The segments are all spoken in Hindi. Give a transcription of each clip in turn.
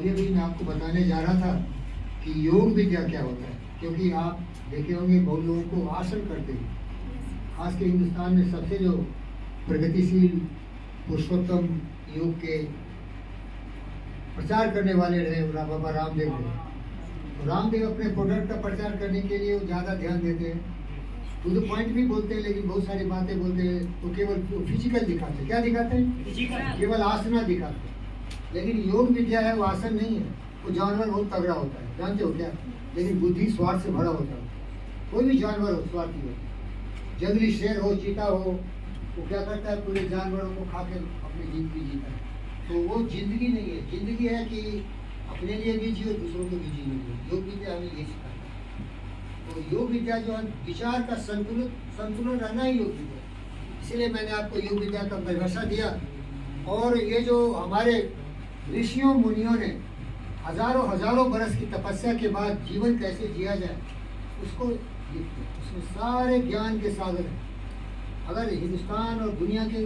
अभी भी मैं आपको बताने जा रहा था कि योग विद्या क्या होता है, क्योंकि आप देखे होंगे बहुत लोगों को आसन करते हैं। खास के हिंदुस्तान में सबसे जो प्रगतिशील पुरुषोत्तम योग के प्रचार करने वाले रहे बाबा रामदेव रहे। तो रामदेव अपने प्रोडक्ट का प्रचार करने के लिए ज़्यादा ध्यान देते हैं, टू द पॉइंट भी बोलते हैं, लेकिन बहुत सारी बातें बोलते हैं तो केवल फिजिकल दिखाते हैं। क्या दिखाते हैं? केवल आसना दिखाते हैं। लेकिन योग विद्या है वो आसन नहीं है। वो जानवर बहुत तगड़ा होता है, जानते हो क्या? लेकिन बुद्धि स्वार्थ से भरा होता है। कोई भी जानवर हो स्वार्थी हो, जंगली शेर हो, चीता हो, वो क्या करता है? पूरे जानवरों को खा के अपनी जिंदगी जीता है। तो वो जिंदगी नहीं है। जिंदगी है कि अपने लिए भी जियो, दूसरों को भी जीने दो। योग विद्या हमें ये सिखाता है। तो योग विद्या जो है विचार का संतुलन रहना ही योग विद्या। इसीलिए मैंने आपको योग विद्या का परिभाषा दिया। और ये जो हमारे ऋषियों मुनियों ने हजारों बरस की तपस्या के बाद जीवन कैसे जिया जाए उसको लिखते हैं। उसमें सारे ज्ञान के सागर हैं। अगर हिंदुस्तान और दुनिया के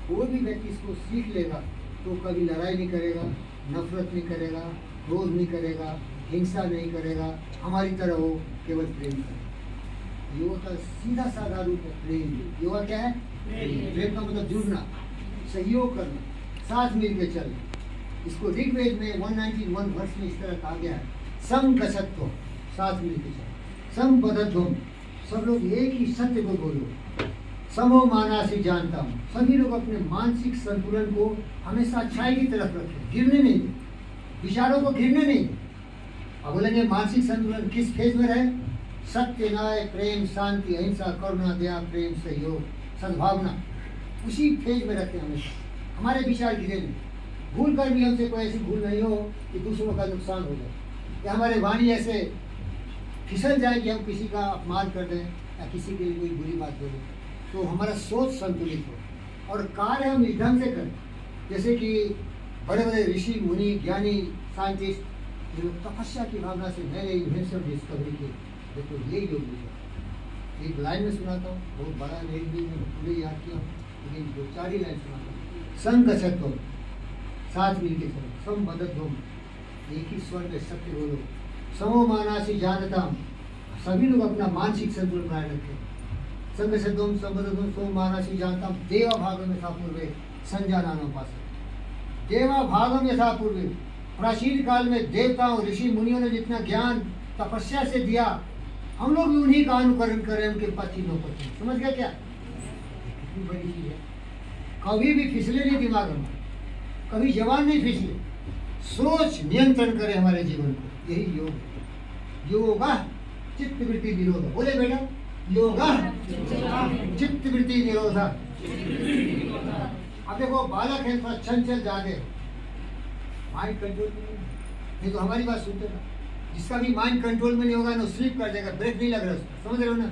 कोई भी व्यक्ति इसको सीख लेगा तो कभी लड़ाई नहीं करेगा, नफरत नहीं करेगा, क्रोध नहीं करेगा, हिंसा नहीं करेगा, हमारी तरह हो केवल प्रेम करेगा। योगा का सीधा साधा रूप है प्रेम। योगा क्या है? प्रेम का मतलब जुड़ना, सहयोग करना, साथ मिल के चलना। इसको ऋग्वेद में 191 वर्ष में इस तरह कहा गया है, संगसत्व, साथ मिल के चलो, संपदध्वम, सब लोग एक ही सत्य को बोलो, समो मानासी जानता हूँ। सभी लोग अपने मानसिक संतुलन को हमेशा अच्छाई की तरफ रखें, गिरने नहीं दें, विचारों को गिरने नहीं दें। अब बोलेंगे मानसिक संतुलन किस फेज में रहे? सत्य, न्याय, प्रेम, शांति, अहिंसा, करुणा, दया, प्रेम, सहयोग, सद्भावना, उसी फेज में रखें हमेशा। हमारे विचार गिरे नहीं। भूल कर भी हमसे कोई ऐसी भूल नहीं हो कि दूसरों का नुकसान हो जाए, या हमारे वाणी ऐसे फिसल जाए कि हम किसी का अपमान कर दें या किसी के लिए कोई बुरी बात बोलें। तो हमारा सोच संतुलित हो और कार्य हम इस ढंग से करें जैसे कि बड़े बड़े ऋषि मुनि ज्ञानी साइंटिस्ट जो तपस्या की भावना से नए नए इन्वेंशन डिस्कवरी किए। देखो ये योग विद्या। एक लाइन में सुनाता हूँ, बहुत बड़ा नहीं भी मैं पूरे याद किया हूँ, लेकिन दो चार ही लाइन सुनाता हूँ। संगसत्व, साथ मिल के चलो, संबद्धम, एक ही स्वर में सत्य बोलो, समो मानासी जानता, सभी लोग अपना मानसिक संतुलन बनाए रखें। संगसत्वम संबद्धम समो मानासी जानता, देवा भागम यथा पूर्वे संजानानोपास। देवा भागम यथा पूर्वे, प्राचीन काल में देवताओं ऋषि मुनियों ने जितना ज्ञान तपस्या से दिया, हम लोग भी उन्हीं का अनुकरण करें, उनके पतिनों पर। समझ गया क्या? कितनी बड़ी चीज है। कभी भी फिसले नहीं दिमाग में, कभी जवान नहीं फिसले, सोच नियंत्रण करे हमारे जीवन को। यही योग है। योगा चित्त वृत्ति निरोध। बोले बेटा, योगा चित्त वृत्ति निरोध। अब देखो बालक है थोड़ा चंचल जागे, माइंड कंट्रोल में नहीं तो हमारी बात सुनते ना। जिसका भी माइंड कंट्रोल में नहीं होगा ना स्लीप कर जाएगा, ब्रेक नहीं लग रहा उसका, समझ रहे हो ना?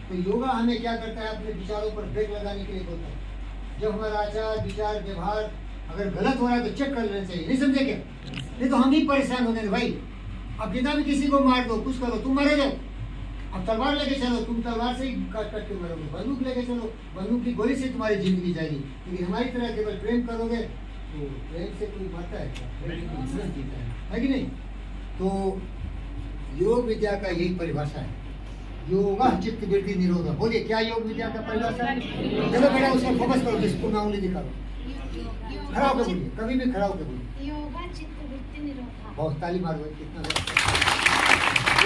तो योगा हमें क्या करता है? अपने विचारों पर ब्रेक लगाने के लिए बोलता है। जब हमारा आचार विचार व्यवहार अगर गलत हो रहा है तो चेक कर लेना चाहिए। नहीं समझे क्या? नहीं तो हम ही परेशान हो गए भाई। अब जितना भी किसी को मार दो, कुछ करो, तुम मरे जाओ। अब तलवार लेके चलो, तुम तलवार से ही कट के मरोगे। बंदूक लेके चलो, बंदूक की गोली से तुम्हारी जिंदगी जाएगी। लेकिन हमारी तरह केवल प्रेम करोगे तो प्रेम से कोई मरता है क्या? है कि नहीं? तो योग विद्या का यही परिभाषा है, योगा चित्त वृत्ति निरोध। बोलिए क्या योग विद्या का परिभाषा है? चलो बेटा उसको फोकस करो, जिसको मैं उंगली दिखा रहा हूँ। खड़ा होकर बोलिए, कभी भी खड़ा होकर बोलिए। योगा चित्त वृत्ति निरोध। बहुत ताली मारो, कितना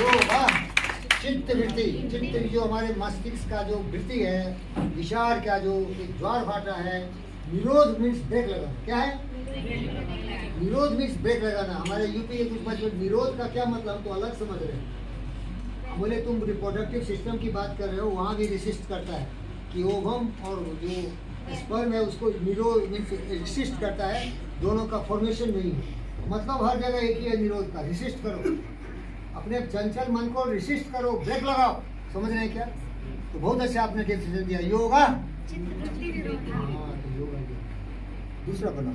योगा चित्त वृत्ति। चित्त जो हमारे मस्तिष्क का जो वृत्ति है, विचार का जो एक द्वार फाटा है। निरोध मीन्स ब्रेक लगाना। क्या है? निरोध मीन्स ब्रेक लगाना। हमारे यूपी के कुछ बच्चे निरोध का क्या मतलब तो अलग समझ रहे हैं। बोले तुम रिप्रोडक्टिव सिस्टम की बात कर रहे हो, वहाँ भी रेसिस्ट करता है कि ओवम और जो स्पर्म है उसको निरोध मीन्स रेसिस्ट करता है, दोनों का फॉर्मेशन नहीं है। मतलब हर जगह एक ही है निरोध का। रेसिस्ट करो, अपने चंचल मन को रेसिस्ट करो, ब्रेक लगाओ। समझ रहे हैं क्या? तो बहुत अच्छा आपने डिसीजन दिया, योगा चित्त वृत्ति निरोध। दूसरा बनाओ।